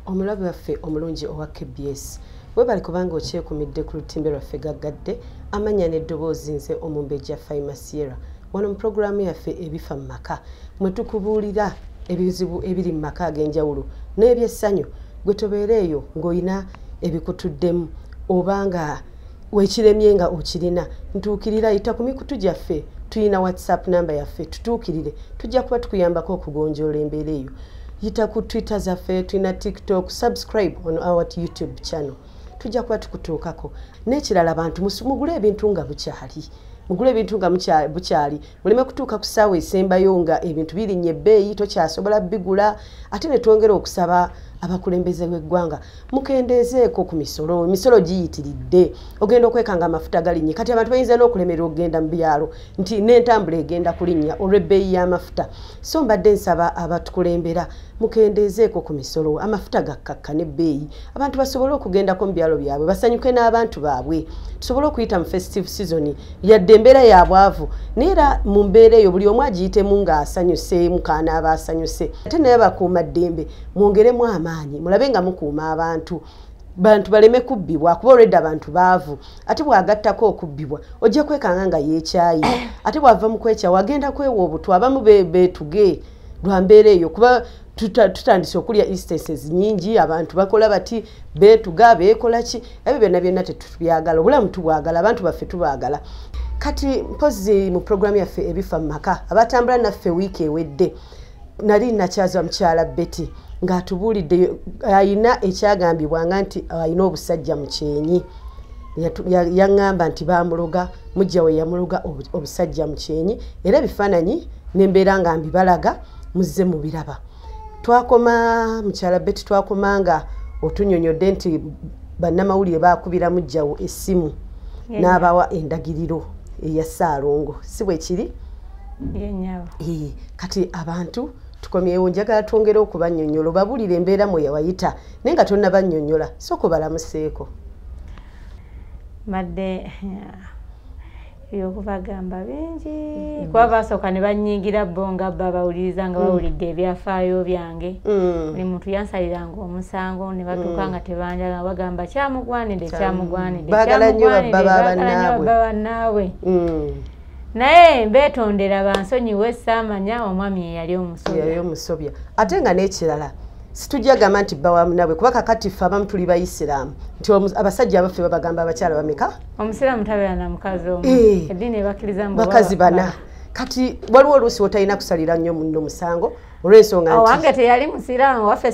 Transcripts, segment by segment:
Omulabe waffe omulungi owa KBS webali kubanga okyekumidde ku lutimbe lwaffe gaggadde amanya n'eddoboozi nze Omumbejja Faimasiera wano mu programu yaffe ebifa mu maka mwe tukubuulira ebizibu ebiri mu maka ag'enjawulo n'ebyessanyu gwe tobeereeyo ng'olina ebikutuddemu obanga weekiremye nga okirina ntuukirira yita ku mikutu gyaffe tuyina WhatsApp number yaffe tutuukirire tujja kuba tukuyambako okugonjoola embeera eyo yita ku Twitter zaffe tuyina TikTok subscribe on our YouTube channel tujja kuba tukutuukako n'ekirala abantu mugule ebintu nga bukyali mugule ebintu nga bukyali muleme kutuuka ku ssaawa esembayo nga ebintu birinnye ebbeeyi tokyasobola bigula ate ne twongera okusaba abakulembeze b'eggwanga mukendeezeeko ku misolo giyitiridde ogenda okwekanga amafuta galinnye kati abantu bayinza n'okulemerera okugenda mu byalo nti n'entambula egenda kulinnya olw'ebbeeyi y'amafuta so mbadde nsaba abatukulembera mukendeezeeko ku misolo amafuta gakkakka n'ebbeeyi abantu basobole okugendako mu byalo byabwe basanyuke n'abantu baabwe tusobole okuyita mu festive season yadde embeera ya bwavu naye era mu mbeera eyo buli omu agiyitemu ng'asanyuse mukaana aba asanyuse ate naye bakuuma ddembe mwongeremu amaanyi mulabe nga mukuuma abantu baleme kubbibwa kuba olwedda abantu baavu ate bw'agattako okubbibwa ojja kwekanga nga yeekyayi ate bw'ava mu kwekyawa agenda kwewa obutwa abamu beetuge lwa mbeera eyo kuba tutandise okulya instances nyingi abantu bakola bati beetuga beekola ki ebyo byonna tetubyagala obulamu tubwagala abantu baffe tubaagala kati mpozi mu programu yaffe ebifa mu maka abatambula naffe wiiki ewedde nali nakyaza mukyala Betty ng'atubuulidde ayina ekyagambibwanga nti ayina obusajja mu kyenyi yaŋŋamba nti baamuloga Mujja we yamuloga obusajja mu kyenyi era ebifaananyi n'embeera nga mbibalaga muzze mu biraba twakoma mukyala Betty twakomanga otunyonyodde nti bannamawulire baakubira Mujjawo essimu n'abawa endagiriro eya Ssaalongo si bwe kiri kati abantu tukomyewo njagala twongere okubanyonnyola babulire embeera mwe yawayita naye nga tonnabannyonnyola sooka balamuseeko madde ebyokubagamba bingi kuba basooka ne banyingira bo nga bba bawuliriza nga bawulidde ebyafaayo byange buli muntu yansaliranga omusango ne batuuka nga tebanjala bagamba kyamugwanidde baagala nnyo babba bannaabwe naye mbeetondera bansonyiwe saamanya omwami eyali omusobya ate nga n'ekirala situjja gamba nti bba wamunabwe kuba kakati ffe abamu tuli bayisiraamu nti abasajja abaffe babagamba abakyala bameka omusiraamu tabeera na mukazi omu eddiini ebakkiriza bakazi bana kati waliwo oluusi wotalina kusalira nnyo munno musango olw'ensonga nti wange teyali musiraamu waffe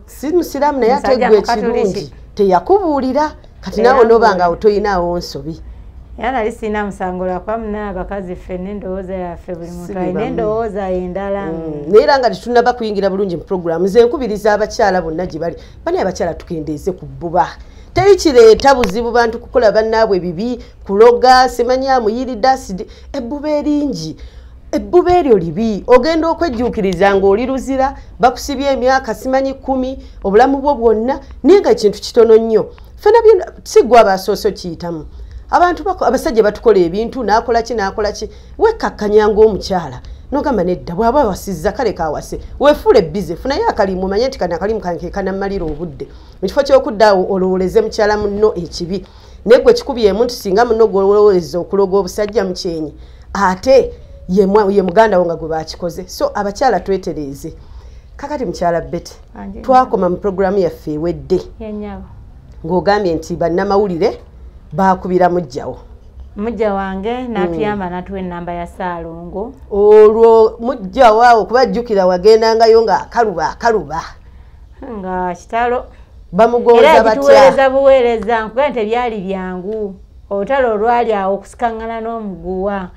si musiraamu naye ate gwe ekirungi teyakubuulira kati naawe noobanga otoyinaawo nsobi era nali sirina musango lwakuba muna abakazi ffenna endowooza yaffe buli muntu alina endowooza endala naye era nga tetunnaba kuyingira bulungi mu puroguramu nze nkubiriza abakyala bonna gye bali bani abakyala tukendeeze ku bbuba teri kireeta buzibu bantu kukola bannaabwe bibi kuloga semanya muyiridde asidi ebbuba eringi ebbuba eryo libi ogenda okwejjuukiriza ng'oli luzira bakusibye emyaka simanyi 10 obulamu bwo bwonna naye nga ekintu kitono nnyo ffena sigwa abasooso kiyitamu abantu abasajja batukola ebintu nakola ki wekkakkanya ng'omukyala nogamba nedda bw'aba wasizza kale kawase weefule bize funayo akalimu manye nti kana akalimu kanke kanammalira obudde mu kifo ky'okuddaawo olowooleze mukyala munno ekibi naye gwe kikubyemu nti singa munno gw'olowoleza okuloga obusajja mu kyenyi ate ye muganda wo nga gwe bakikoze so abakyala twetereeze kakati mukyala Betty twakoma mu puroguramu yaffe ewedde ng'ogambye nti bannamawulire baakubira Mujjawo Mujja wange n'atuyamba n'atuwa ennamba ya Ssaalongo olwo Mujja waawo kubajjukira wagendangayo nga akaluba nga kitalo bamugonza batya era buweereza nkuga nti byali byangu olutalo olwali awo okusikangana n'omuguwa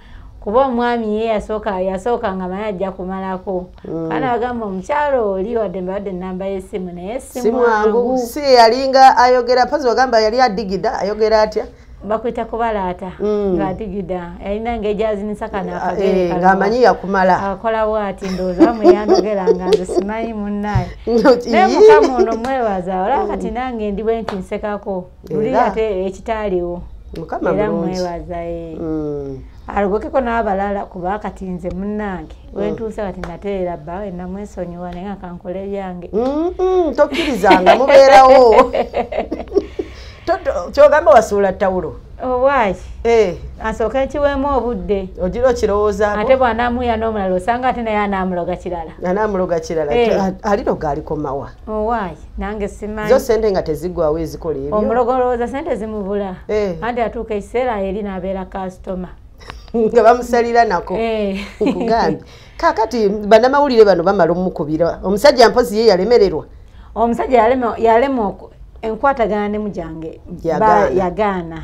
kuba omwami ye yasooka nga manye ajja kumalako kana bagamba omukyalo oli wadde mbadde ennamba y'essimu naye simwangu si yalinga ayogera pazi wagamba yali adigida ayogera atya bakwita kubalaata ng'adigida yalina ng'ejazinisa kana akagere ng'amanyi yakumala akola bw'ati ndowooza bamweyandogeranga nze simanyi munnaye naye mukama ono mwebaza olaba kati nange ndi bwe nti nsekako luli ate ekitaaliwo mukama era mwebaza alogokeko n'abalala kuba kati nze munnange wentuuse kati nateera bbawe namwesonyiwa naye nga kankole byange tokkirizanga mubeerawo kyogamba wasuula ttawulo owaayi asooka nkiweemu obudde ogira okirowoozaako ate bw'anaamuya n'omulala osanga ate naye anaamuloga kirala aliroga alikomawa owaayi nange simanyi zo sente nga teziggwawo ezikola ebyo omulogolowooza sente zimubula anti atuuka ekiseera eri n'abeera kasitoma nga bamusalira nako nkugambye kaakati bannamawulire bano bamala omukubira omusajja mpozi ye yalemererwa omusajja yalema enkwatagana ne Mujange yagaana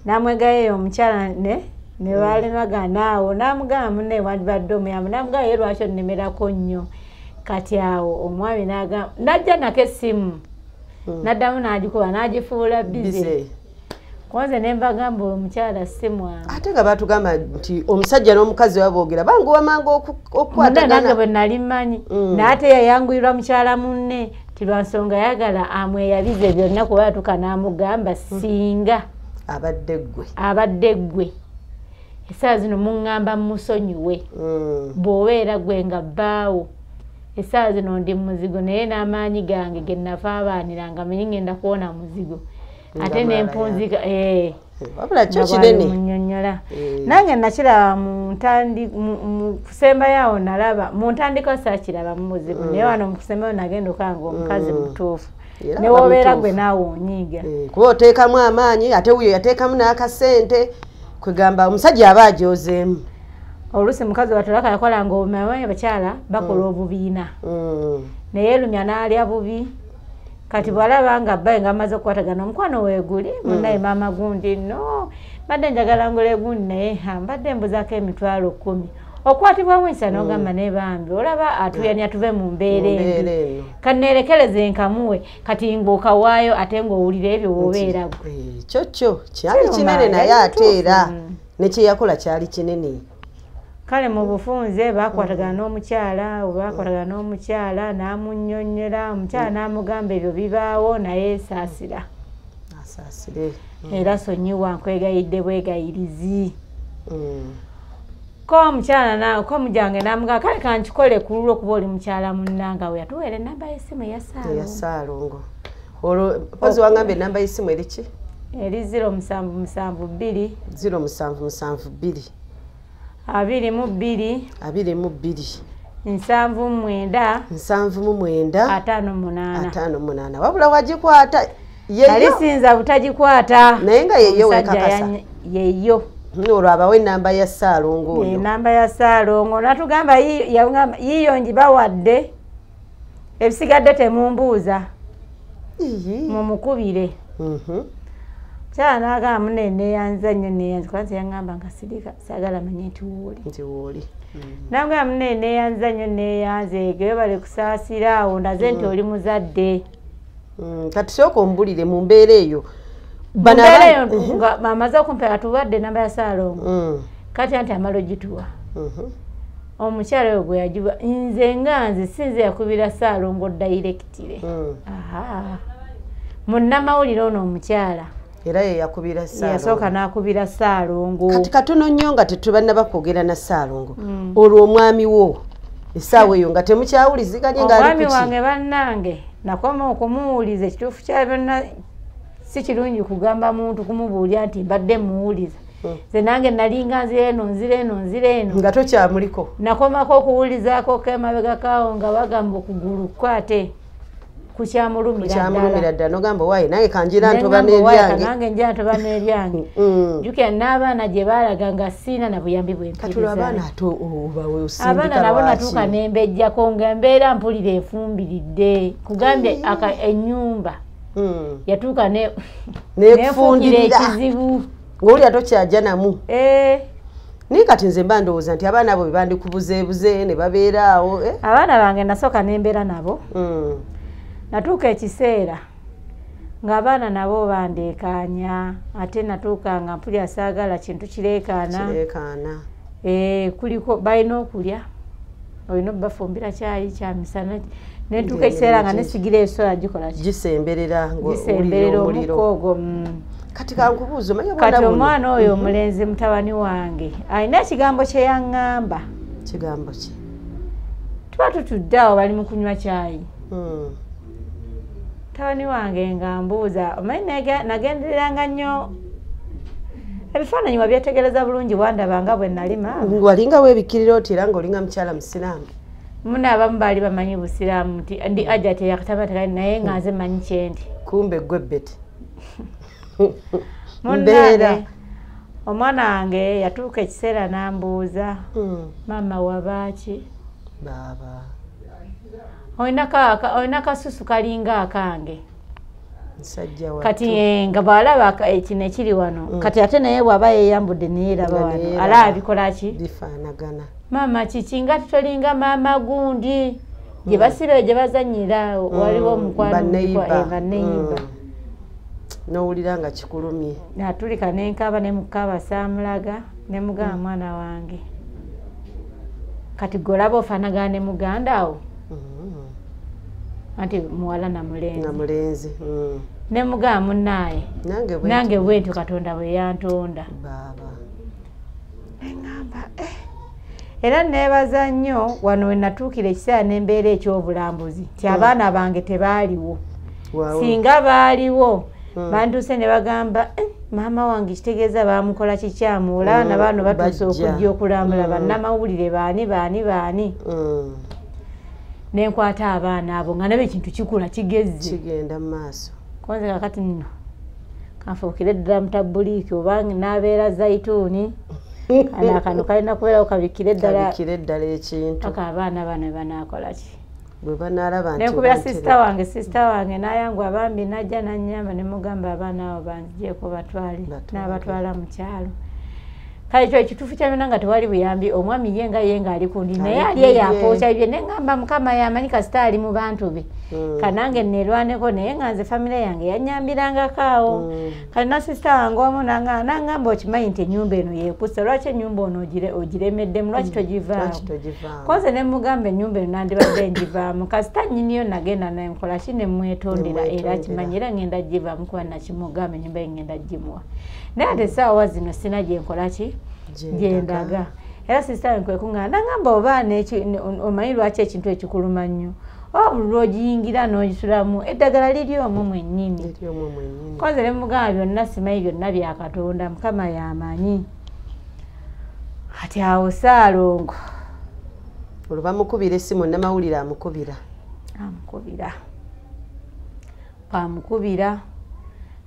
namwegayo omukyala ne balemagana awo namugamba munne wandibadde omuyambo namugamba ye lwaki onnemerako nnyo kati awo omwami najja nako essimu naddamu n'agikuba n'agifuula bize kwanze nembagamba omukyala simwange ate nga batugamba nti omusajja n'omukazi baboogera banguwa mangu okukwatagana nange bwe nali mmanyi naate yayanguyirwa mukyala munne tilwansonga yagala amweyabize byonna kuba yatuuka n'amugamba singa abadde ggwe essaawa zino muŋŋamba musonyiwe bw'obeera gwe nga bbaawo essaawa zino ndi muzigo naye n'amaanyi gange ge nafa abaaniranga menye ngenda kuwona muzigo ate nempunzika wabula kyo kinene munnyonnyola nange nakiraba mu kusembayo awo nalaba mu ntandika saakiraba mu muzigo naye wano mu kusembayo nagenda okanga omukazi mutuufu newobeera gwe naawe onyiiga kuba oteekamu amaanyi ate wuyo yateekamu n'akasente kwegamba omusajja aba ajozeemu oluusi mukazi watulaka yakolanga obumanyi abakyala bakola obubiina naye lumya n'alya bubi kati bwalaba nga bbaye nga amaze okukwatagana omukwano weeguli munnaye maama gundi no mbadde njagala ngula egundi naye mbadde mbuzaako emitwalo 10 okwatibwamu ensa n'ogamba ne bambi olaba atuyanya tuve mu mbeera embi kanneerekereze nkamuwe kati ng'okawaayo ate ng'owulira ebyo w'obeera gwe kyo kyali kinene naye ate era nekyeyakola kyali kinene kale mu bufunze bakwatagana n'omukyala n'amunnyonnyola omukyala n'amugamba ebyo bibaawo naye saasira era sonyiwa nkwegayidde bwegayirizi ko omukyala ko Mujange n'amugamba kale kankikole ku lulwo kuba oli mukyala munnanga we yatuweera ennamba y'essimu eya Ssaalongo olwo mpozi wangamba ennamba y'essimu eriki eri 0772 0772 22 79 58 wabula wagikwata alisinza butagikwata naye nga yeyo wekakasa yeyo olwo abawe ennamba ya Ssaalongo oyo ennamba ya Ssaalongo natugamba yiyo ngibawadde ebisigadde temumbuuza mumukubire kyala n'agamba munne neeyanza nnyo neeyanza kwanza yaŋŋamba nga sirika saagala manye nti wooli nagamba munne neeyanza nnyo neeyanze gewebale kusaasira awo ndaze nti oli muzadde kati sooka ombulire mu mbeera eyo nga amaze okumpeera tuwadde namba ya Ssaalongo kati anti amala ogituwa omukyala oyo gwe yagiwa nze nga nze sinze yakubira Ssaalongo dayirekitire munnamawulire ono omukyala era ye yakubira Ssaalongo yasooka n'akubira Ssaalongo kati katono nnyo nga tetubanna bakwogera na Ssaalongo olwo omwami wo essaawa eyo nga temukyawuliziganye omwami wange bannange nakoma okumuwuliza ekituufu kya byonna si kirungi kugamba muntu kumubuulya nti mbadde muwuliza ze nange nalinga nzire eno nga tokyamuliko nakomako okuwulizaako kemabega kaawo nga bagamba okugulu kwate kukyamulumira ddala nogamba waayi nange kanjira ntoba n'ebyange nange njira ntoba n'ebyange jjukira n'abaana gye baalaga nga siina na buyambi bw'empiriza abaana nabo natuuka nembejjako nga mbeera mpulira efumbiridde kugambye ennyumba yatuuka nefukira ekizibu ng'olya tokyajja namu naye kati nze mba ndowooza nti abaana abo bebandikubuzeebuze ne babeeraawo abaana bange nasooka nembeera nabo natuuka ekiseera ng'abaana nabo bandeekaanya ate natuuka nga mpulira saagala kintu kireekaana kuliko balina okulya olina obafumbira kyayi kya misana netuuka ekiseera nga nesigira esola gikola gisemberera omukko ogwo kati kankubuuza omanyi kati omwana oyo omulenzi mutabani wange alina ekigambo kye yaŋŋamba. Kigambo ki? Tuba tutudde awo bali mu kunywa caayi. Mutabani wange nga mbuuza omanyi nagendereranga nnyo ebifaananyi wabyetegereza bulungi wandabanga bwe nalima. Walinga weebikirira oti era ng'olinga mukyala musiraamu. Muna abamu baali bamanyi busiraamu nti ndi ajati yakataba tekali naye nga nze manyi kyendi. Kumbe gwe beti. Munange omwana wange yatuuka ekiseera n'ambuuza maama wabaaki? Baaba. Olina kasusu kalinga akange. Nsajja wattu. Kati nga bw'alaba ekino ekiri wano kati ate naye bw'aba yeeyambudde neeraba wano ala abikola ki? Bifaanagana. Maama kiki nga tutolinga maama gundi gye basibe gye bazannyira waliwo omukwano banneyimba. N'owulira nga kikulumye. Natulika n'enkaaba ne mukaaba saamulaga ne mugamba mwana wange kati golaba ofaanagana ne muganda wo anti muwala namulenzi. Ne mugamba munnaaye nange bwentyo Katonda bwe yantonda. Neŋŋamba era neebaza nnyo wano we natuukira ekiseera n'embeera ekyobulambuzi nti abaana bange tebaaliwo. Singa baaliwo bantuuse ne bagamba maama wange kitegeeza baamukola kikyamu olaba na baano batuuse okujja okulambula bannamawulire baani. Nenkwata abaana abo nga nabo ekintu kikula kigezze. Kigenda mu maaso. Konze kakati nno kanfuukire ddala mutabuliiki oba n'abeera zayituuni. Kano kalina kubeerawo kabikkire ddala ekintu. Paka abaana bano banaakola ki? Bwe banaalaba nti nekubira sisita wange n'ayangu abambi najja nannyamba ne mugamba abaana abo banzigyeko batwale n'abatwala mu kyalo. Kale ekyo ekituufu kyabina nga tewali buyambi omwami ye ng'ali kundi naye ali eyo apookya bye neŋŋamba mukama yamanyi kasita ali mu bantu be kanange neerwaneko naye nga nze famire yange yannyambirangako awo. Kale na sisita wange omu n'aŋŋamba okimanyi nti ennyumba eno yeekusse lwaki ennyumba ono ogiremeddemu lwaki togivaamu? Koze ne mugamba ennyumba eno nandibadde ngivaamu kasita nnyiniyo nagenda nenkola ki ne mwetondera era kimanyi era ngenda givaamu kuba nakimugamba ennyumba ye ngenda gimuwa. Naye ate essaawa zino sina gye nkola ki? Gyendaga. Era sisita we kwekuŋŋaana n'aŋŋamba obaana omanyi lwaki ekintu ekikuluma nnyo obululu ogiyingira n'ogisulamu eddagala liri omwo mwennyini. Koze ne mugamba byonna simanyi byonna bya Katonda mukama y'amanyi. Kati awo Ssaalongo olwo bamukubira essimu nnamawulire amukubira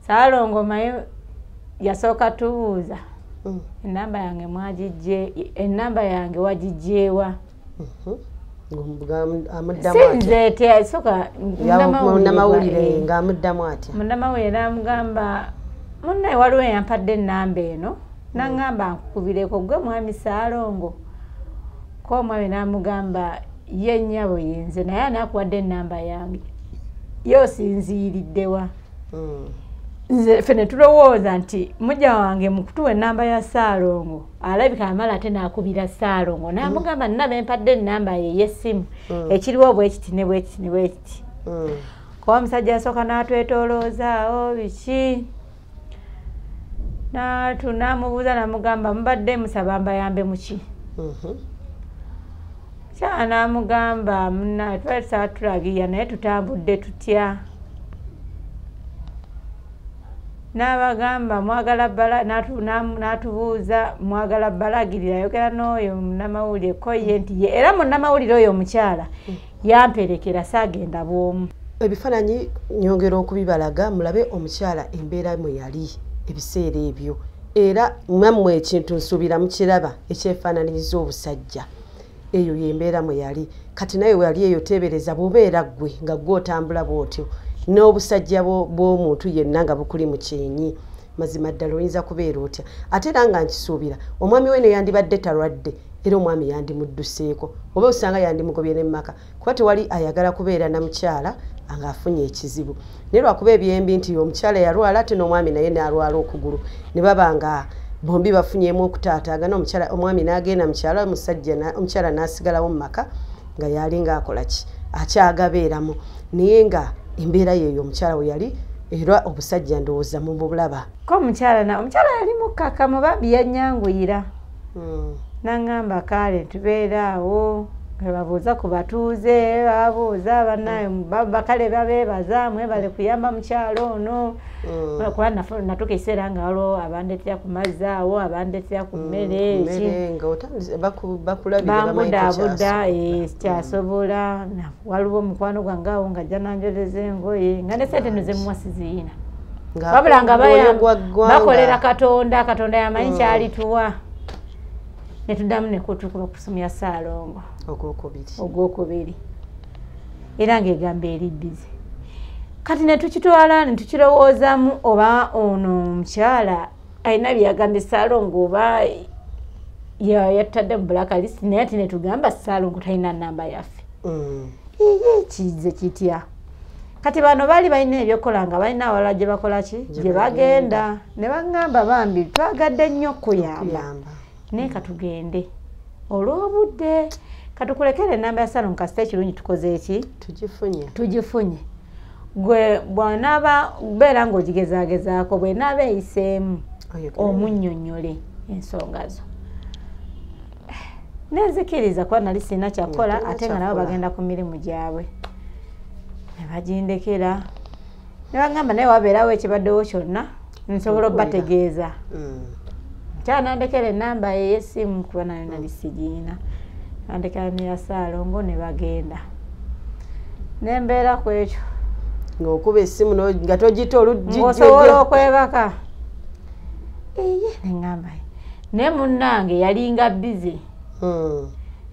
Ssaalongo maye yasooka tubuuza enamba yange enamba yange wagiggyeewa? Munnamawulire ng'amuddamu atya? Munnamawulire n'amugamba munnaye waliwo yampadde enamba eno n'aŋŋamba nkukubireko gwe mwami Ssaalongo. Ko omwami n'amugamba ye nnyabo yenze naye anaakuwadde enamba yange yosinziiriddewa. Nze fene tulowooza nti mujja wange mukutuwa enamba ya Ssaalongo alabika amala ate n'akubira Ssaalongo n'amugamba nnaba empadde enamba ye y'essimu ekiriwo bwekiti ne bwekiti. Kuba omusajja asooka n'atwetooloozaawo biki n'amubuuza n'amugamba mubadde musaba mbayambe muki? Kyala n'amugamba munnaye twali tusaba tulagiya naye tutambudde tutya. N'abagamba mwagala n'atubuuza mwagala balagirira ayogera n'oyo munnamawulire ko ye nti ye era munnamawulire oyo omukyala yamperekera saagenda bw'omu. Ebifaananyi nyongera okubibalaga mulabe omukyala embeera mwe yali ebiseera ebyo era mwammwe ekintu nsuubira mukiraba ekyefaananyiriza obusajja eyo yembeera mwe yali. Kati naye we yali eyo teebereza bw'obeera ggwe nga ggwe otambula bw'otyo n'obusajja bw'omuntu yenna nga bukuli mu kyenyi mazima ddala oyinza kubeera otya. Ate era nga nkisuubira omwami we ne yandibadde talwadde era omwami yandimudduseeko oba osanga yandimugobye n'emmaka kuba tewali ayagala kubeera na mukyala ng'afunye ekizibu. Naye lwakuba ebyembi nti omukyala yalwala ate n'omwami naye n'alwala okugulu ne baba nga bombi bafunyemu okutaataagana omwami n'agenda mukyala omukyala n'asigalawo mu maka nga yali ng'akola ki akyagabeeramu naye nga embeera yeeyo omukyala we yali era obusajja ndowooza mu bulaba ko omukyala yali mukkakkamu bambi yanyanguyira n'aŋŋamba kale tubeera awo babuuza ku batuuze babuuza bannaye bakale babeebaza mwebale kuyamba mukyalo ono kuba natuuka ekiseera nga waliwo abandetera ku mazzi awo abandetera ku mmere bambudaabuda kyasobola waliwo omukwano gwange awo nga ajja nanjoleza engoye nga ne sente no zemuwa siziina wabula nga bakolera katonda yamanyi kyalituwa netuddamu nekutukuba okusomya Ssaalongo ogwokubiri era ng'egamba eri bbizi kati netukitwala netukirowoozamu oba ono omukyala alina byeyagambye Ssaalongo oba yatadde mu blacklist naye ati netugamba Ssaalongo talina namba yaffe kize kitya kati bano baali balina ebyokukola nga balina awalala gye bakola ki gye bagenda ne baŋŋamba bambi twagadde nnyo okuyamba naye katugende olw'obudde katukulekere enamba ya Ssaalongo kasita ekirungi tukoze eki tugifunye gwe bw'anaaba beera ng'ogigezagezaako bw'enaaba eyiseemu omunnyonnyole ensonga zo nenzikiriza kuba nali sirina kyakukola ate nga nabo bagenda ku mirimu gyabwe ne bagindekera ne baŋŋamba naye wabeerawo ekibaddewo kyonna nsobola obbategeeza kyanandekera enamba ey'essimu kuba nayo nali sigiina andekera neya Ssaalongo ne bagenda nembeera ku ekyo ng'okuba essimu nga togita osobola okwebaka neŋŋamba naye munnange yalinga bbizi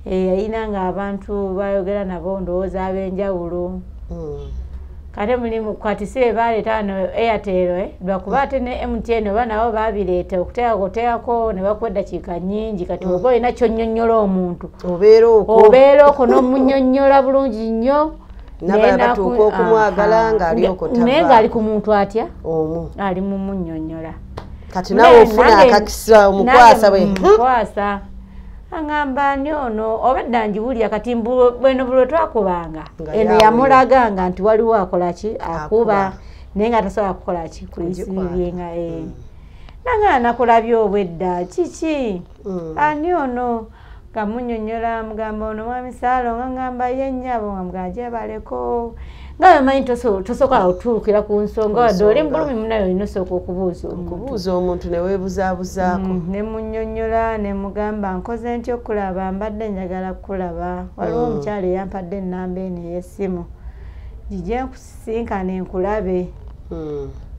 yalina nga abantu bayogera nabo ndowooza ab'enjawulo kate mulimu kwati si baleeta wano Airtel lwakuba ate ne MTN oba nabo babireeta okuteekako ne bakuwa eddakiika nnyingi kati oba olina kyonnyonnyola omuntu obeera okwo n'omunnyonnyola bulungi nnyo nabatuuka okumwagala naye ng'ali ku muntu atya ali mu munnyonnyola kati nawe ofuna akakisa omukwasa mukwasa aŋŋamba ani ono obadda njiwulya kati bweno bulwe twakubanga eno yamulaganga nti waliwo akola ki akuba naye nga tasobola kukola ki kuyisibye nga naŋŋamba nakulabye obwedda kiki ani ono nga munnyonnyola mugamba ono mwami Ssaalongo aŋŋamba ye nnyabo nga mugamba gyebaleko nga bamanyi tosooka otuukira ku nsonga wadde oli mbulumi munayo olina osooka okubuuza omuntu neweebuzaabuzaako ne munnyonnyola ne mugamba nkoze ntya okulaba mbadde njagala kukulaba waliwo omukyala eyampadde ennamba eno ey'essimu gijje nkusisinkane nkulabe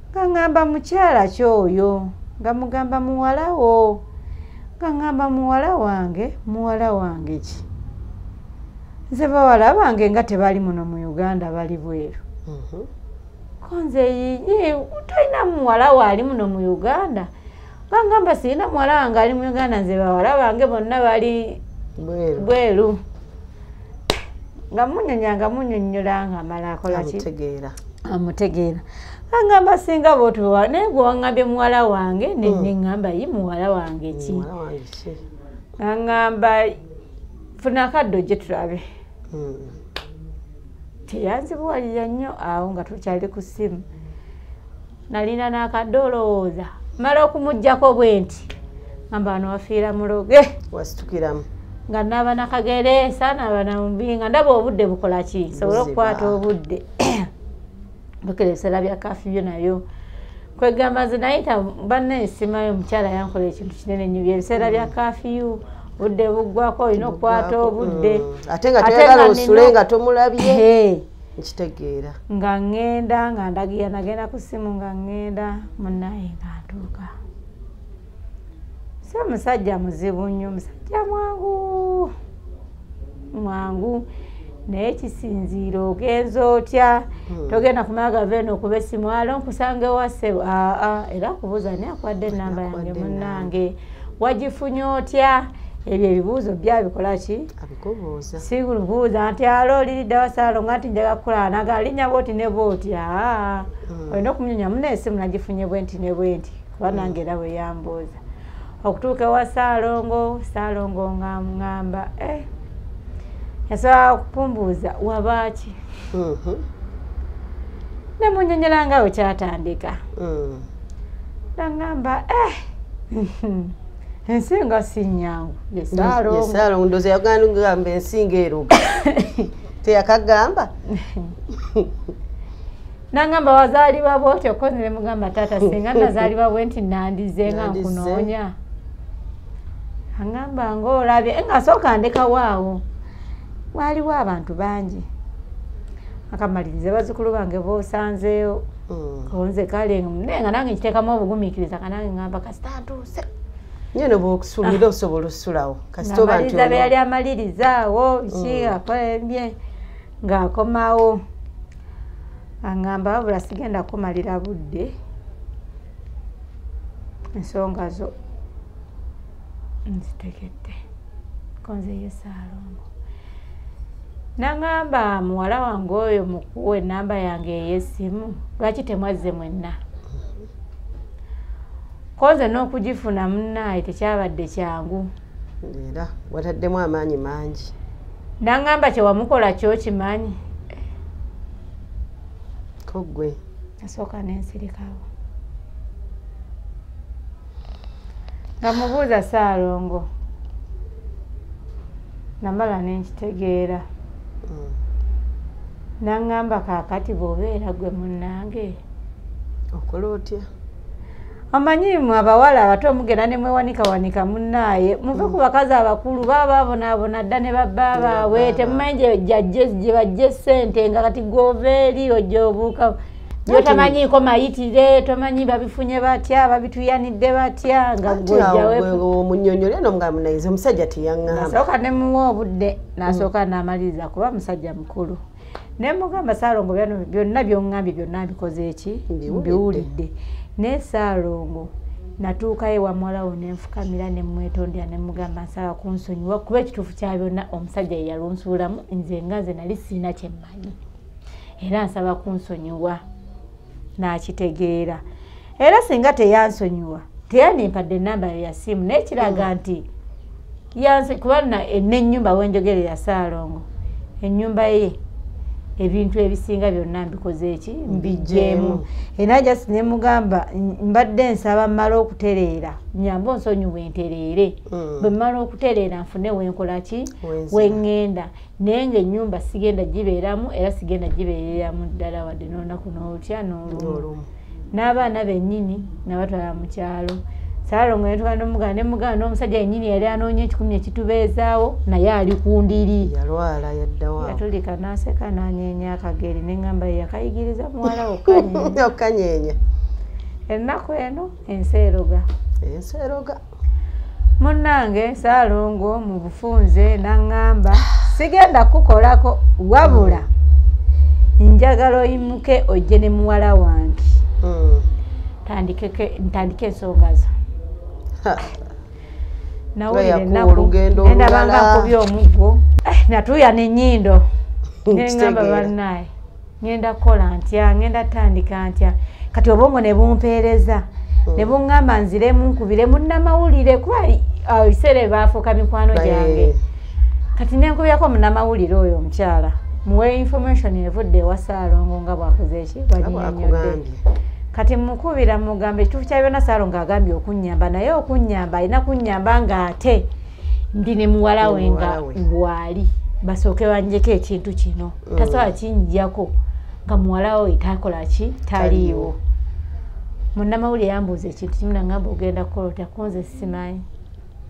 nga ŋŋamba mukyala kyoyo nga mugamba muwalawo nga ŋŋamba muwala wange ki nze bawala bange nga tebali muno mu Uganda bali bweru konze tolina muwala waali muno mu Uganda gangamba sirina muwala wange ali mu Uganda nze bawala bange bonna bali bweru nga munnyonnyola nga amala akola ki amutegeera gangamba singa bwotuwa naye gwe waŋŋambye muwala wange neŋŋamba yi muwala wange ki gangamba funa akaddo gye tulabe teyanzibuwalira nnyo awo nga tukyali ku ssimu nalina n'akaddo olowooza mala okumuggyako bwe nti gamba wano wafiira muloge wasitukiramu nga naaba nakagere saanaaba namubi nga ndaba obudde bukola ki sobole okukwata obudde bukira ebiseera bya kafiyu nayo kwegamba nze nayita banne esimayo omukyala yankola ekintu kinene nnyo byebiseera bya kafiyu budde buggwako olina okukwata obudde ate nga toyagala osule nga tomulabye nkitegeera nga ŋŋenda nga ndagira nagenda ku ssimu nga ŋŋenda munnaye nga ntuuka si omusajja muzibu nnyo omusajja mwangu naye ekisinziiro ogenza otya togenda kumala gava eno okuba essimu alo nkusange wase era kubuuza naye akwadde ennamba yange munnange wagifunye otya ebyo ebibuuzo byabikola ki abikubuuza sikubuuza nti alo oliriddawa Ssaalongo nti njaga kukola naga alinnya bwoti ne bwoti olina okumunyonya muneesimu nagifunye bwenti ne bwenti kuba nange era bwe yambuuza okutuuka ewa Ssaalongo nga ŋŋamba yasobola kupumbuuza wabaaki ne munyonyera nga we kyatandika nangamba ensinga si nnyangu yesaalo ndoze yagamba ensinga eruga teyakagamba nangamba wazaalibwa bwotyo kozi ne mugamba taata singa nazaalibwa bwe nti nandize nga nkunoonya angamba ng'olabye ngasooka ndekawo awo waaliwo abantu bangi akamaliriza bazzukulu bange boosanzeewo konze kale nga nange nkiteekamu obugumiikiriza kanange ngamba kasita ntuuse nyene bw'okusuulira osobola osulawo kasita oba nti be yali amalirizaawo ki akola ebye ng'akomawo angamba wabula sigenda kumalira budde ensonga zo nzitegedde konze Saalongo nangamba muwala wange oyo mukuwa enamba yange ey'essimu lwaki temwazze mwenna konze n'okugifuna munnaye tekyabadde kyangu era wataddemu amaanyi mangi nangamba kyewamukola kyokimanyi kogwe nasooka n'ensirikawo nga mubuuza Saalongo namala nenkitegeera nangamba kaakati bw'obeera gwe munnange okola otya amanyimu abawala abato mugenda ne mwewanikawanika munnaaye muve ku bakazi abakulu baba babonaabona dda ne babba baabwe temumanyi gye bajje ssente nga kati gwoveeri ojja obuuka gyotamanyiiko mayitire tomanyi babifunye batya babituyanidde batya nga omunyonyole eno nga munayize omusajja teyaŋŋamba nasooka ne muwa obudde nasooka n'amaliriza kuba musajja mukulu ne mugamba Saalongo byonna by'oŋŋambye byonna mbikoze eki mbiwulidde ne Saalongo natuukayo ewa muwala wo ne nfukamira ne mwetondera ne mugamba nsaba kunsonyiwa kuba ekituufu kya byonna omusajja ye yalunsuulamu nze nga nze nali sirina kye mmanyi era nsaba kunsonyiwa n'akitegeera era singa teyansonyiwa teyandimpadde ennamba ya ssimu naye kiraga nti kuba n'ennyumba wenjogerera Saalongo ennyumba ye ebintu ebisinga byonna mbikoze eki mbijjeemu era just ne mugamba mbadde nsaba mmala okutereera nyamba onsonyiwe ntereere bwe mmala okutereera nfune wenkola ki weŋŋenda naye ng'ennyumba sigenda gibeeramu era sigenda gibeereramu ddala wadde n'olunaku n'olutya n'olumu n'abaana bennyini nabatwala mu kyalo Saalongo ne mugamba n'omusajja yennyini yali anoonya ekikumi ekitubeezaawo naye ali ku ndiri yalwala yaddawa yatulika n'aseka n'anyeenya akageri neŋŋamba ye yakayigiriza muwala okanyeenya ennaku eno enseeroga munnange Saalongo mu bufunze n'aŋŋamba sigenda kukolako wabula njagala oyimuke ojje ne muwala wange ntandike ensonga zo nawulira ennaku nendabanga nkubye omuggo natuuya n'ennyindo neŋŋamba bannaye ŋŋenda kukola ntya ŋŋenda tandika ntya kati obwongo ne bumpeereza ne buŋŋamba nziremu nkubire munnamawulire kuba ebiseera baafuuka mikwano gyange kati nenkubyako munnamawulire oyo omukyala muwe information evudde ewa Saalongo nga bwakoze eki bwanyinyonnyodde kati mukubira mugamba ekituufu kya byonna Saalongo agambye okunnyamba naye okunnyamba alina kunnyamba ng'ate ndi ne muwala we nga bwali basooke banjeko ekintu kino tasobola kinjjako nga muwala we takola ki taliiwo munnamawulire yambuuza ekintu kimu nangamba ogenda kukola otya konze simanyi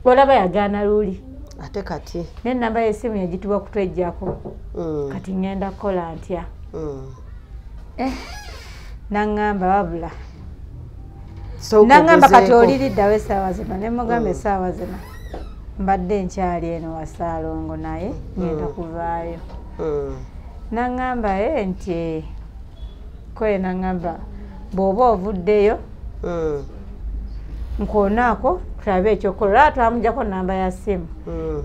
olaba yagaana luli ate kati n'ennamba y'essimu yagitibwa kutwejjako kati ŋŋenda kukola ntya naŋŋamba wabula naŋŋamba kati oliriddawo essaawa zino ne mugamba essaawa zino mbadde nkyali eno wa Saalongo naye ŋŋenda kuvaayo naŋŋamba nti koye naŋŋamba bw'oba ovuddeyo nkonaako tulabe ekyokola olaba twamugjako namba ya ssimu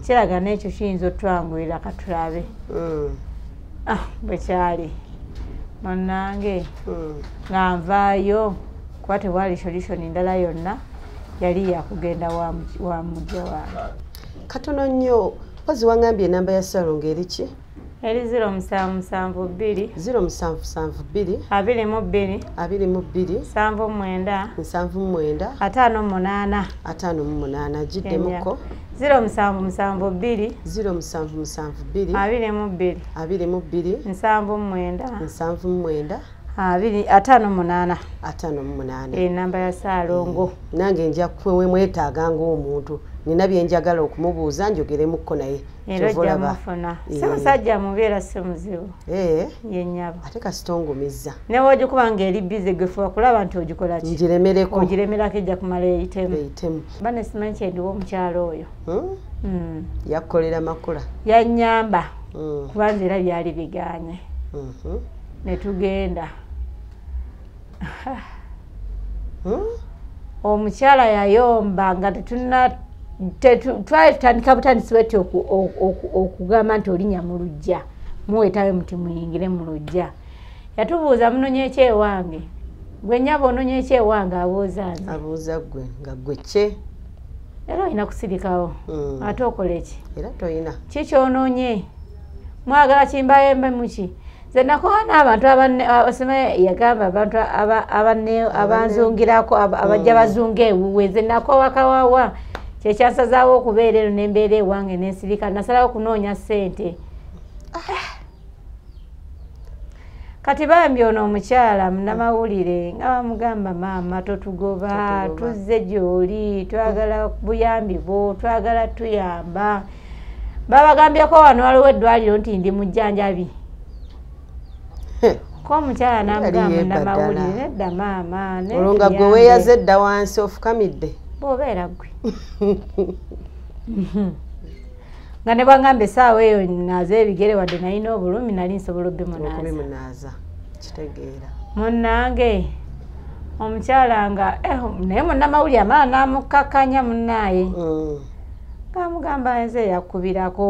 kiraga n'ekyo kiyinza otwanguyira katulabe bwe kyali munnange nga nvaayo kuba tewali solution ndala yonna yali yakugenda wa mujja wange katono nnyo pozi wangambye enamba ya Saalongo eri ki eri 0772 0772 22 22 79 79 58 Jiddemuko 0772 22 22 79 58 namba ya Saalongo. Nange nja mwetaaga ng'omuntu nina bye njagala okumubuuza njogeremukko naye kyova mufuna si musajja mubeera si muzibu yennyabo ate kasitongomizza ne wogikuba ng'eri bize gefuba kulaba nti ogikola ki ngiremereko ogiremerako ejja kumala eyitemu bane simanyi kyendiwa omukyalo oyo yakkolera makula yannyamba kubanza era byali biganye ne tugenda omukyala yayomba nga twali tutandika butandisi bwetyo okugamba nti olinya mu luggya muweetayo muti muyingire mu luggya yatubuuza munonye ekyewange gwe nnyaba ononye ekyewange abuuza gwe nga gwe kye era olina kusirikawo ate okole ki era toyina kikyononye mwagala kimbayembe muki nze nakola n'abantu abasimaye yagamba abantu abanzungirako abajja bazunga ewuwe nze nakowakawawa kyekyasazaawo okubeera eno n'embeera ewange n'ensirika nasalawo kunoonya ssente kati bambi ono omukyala munnamawulire nga bamugamba maama totugoba tuzze gy'oli twagala buyambi bwo twagala tuyamba babagambyeko wano waliwo eddwaliro nti ndi mujjanjabi ko omukyala namugamba munnamawulire nedda maama olwo nga gwe weeyaze edda wansi ofukamidde bw'obeera gwe nga ne bwangamba essaawa eyo naaza ebigere wadde nalina obulumi nali nsobola obimunaaza kitegeera munnange omukyala nga naye munnamawulire amala n'amukakkanya munnaaye ngamugamba nze yakubirako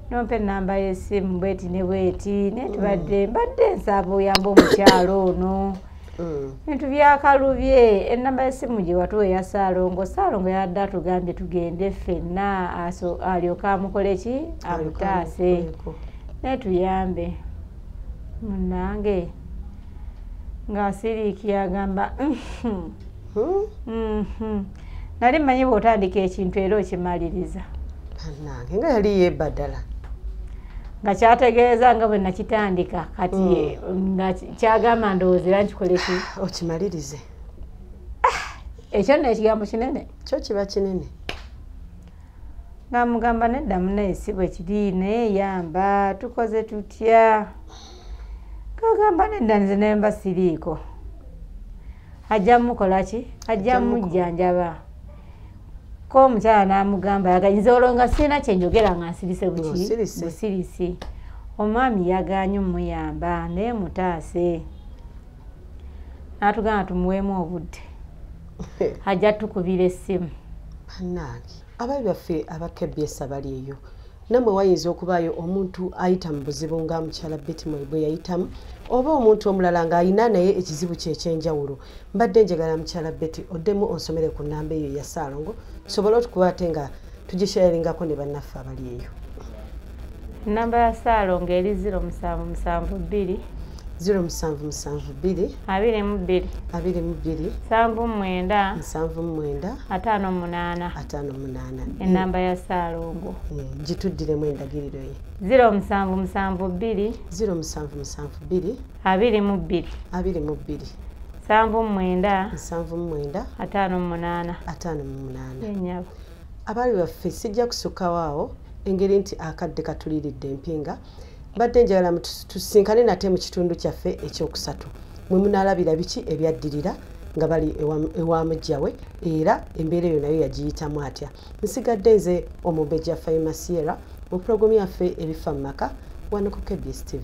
nompe enamba y'essimu bweti ne bweti netubadde mbadde nsaba oyamba omukyalo ono bintu byakalubye enamba y'essimu gye watuwa eya Saalongo yadde atugambye tugende ffenna alyoka amukole ki amutaase netuyambe munnange ng'asiriiki agamba nali mmanyi bw'otandika ekintu era okimaliriza nange nga yali yeebaddala nga kyategeeza nga bwe nakitandika kati nga kyagamba ndowooza era nkikole ki okimalirize ekyo nno ekigambo kinene kyo kiba kinene nga mugamba nedda munaye si bwe kiri naye yamba tukoze tutya kagamba nedda nze naye mba siriiko ajja mukola ki ajja mujjanjaba ko omukyala n'amugamba yaganyinza olwo nga sirina kyenjogera nga nsirise busirisi omwami yaganye omuyamba naye mutaase n'atugamba tumuweemu obudde ajja tukubira essimu bannange abaali baffe abakebyesa bali eyo namwe wayinza okubaayo omuntu ayita mu buzibu nga mukyala Betty bwe yayitamu oba omuntu omulala ng'ayina naye ekizibu kye ekyenjawulo mbadde njagala mukyala Betty oddemu onsomere ku nnamba eyo ya Saalongo tusobole okuba ate nga tugisharingako ne bannaffe abali eyo nnamba ya Saalongo eri 0772 0772 22 79 58 ennamba ya Saalongo gituddiremu endagiriro ye 0772 22 22 79 58 yennyabo abaali baffe sijja kusukawaawo engeri nti akadde katuliridde empinga mbadde njagala tusinkane nate mu kitundu kyaffe ekyokusatu mwe munaalabira biki ebyaddirira nga bali ewa Mujja we era embeera eyo nayo yagiyitamu atya nsigadde nze Omumbejja Famasiera mu pulogulaamu yaffe ebifa mu maka wano ku KBS TV.